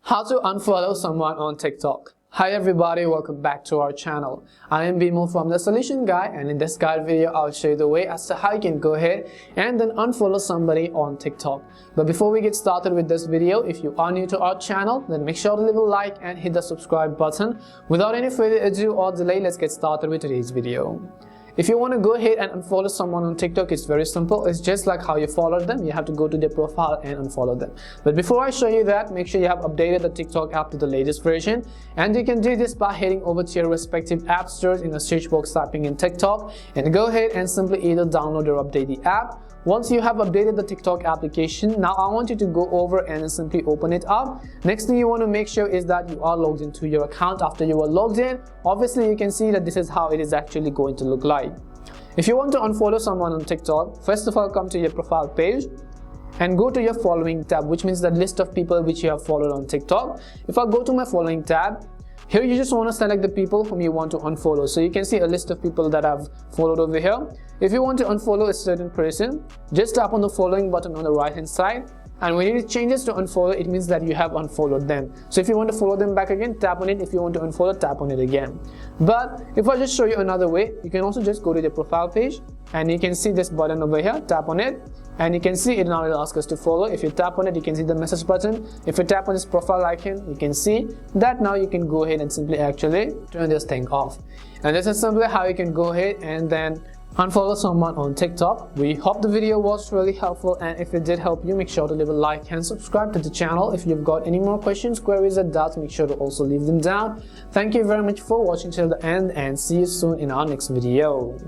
How to unfollow someone on TikTok. Hi everybody, welcome back to our channel. I am Bimo from The Solution Guy, and in this guide video I'll show you the way as to how you can go ahead and then unfollow somebody on TikTok. But before we get started with this video, if you are new to our channel, then make sure to leave a like and hit the subscribe button. Without any further ado or delay, let's get started with today's video. If you want to go ahead and unfollow someone on TikTok, it's very simple. It's just like how you followed them. You have to go to their profile and unfollow them. But before I show you that, make sure you have updated the TikTok app to the latest version. And you can do this by heading over to your respective app stores, in the search box typing in TikTok, and go ahead and simply either download or update the app. Once you have updated the TikTok application, now I want you to go over and simply open it up. Next thing you want to make sure is that you are logged into your account. After you are logged in, obviously you can see that this is how it is actually going to look like. If you want to unfollow someone on TikTok, first of all, come to your profile page and go to your following tab, which means the list of people which you have followed on TikTok. If I go to my following tab, here you just want to select the people whom you want to unfollow. So you can see a list of people that I've followed over here. If you want to unfollow a certain person, just tap on the following button on the right hand side, and when it changes to unfollow, it means that you have unfollowed them. So if you want to follow them back again, tap on it. If you want to unfollow, tap on it again. But if I just show you another way, you can also just go to the profile page and you can see this button over here. Tap on it and you can see it now. It'll ask us to follow. If you tap on it, you can see the message button. If you tap on this profile icon, you can see that now you can go ahead and simply actually turn this thing off. And this is simply how you can go ahead and then unfollow someone on TikTok. We hope the video was really helpful, and if it did help you, make sure to leave a like and subscribe to the channel. If you've got any more questions, queries or doubts, make sure to also leave them down. Thank you very much for watching till the end, and see you soon in our next video.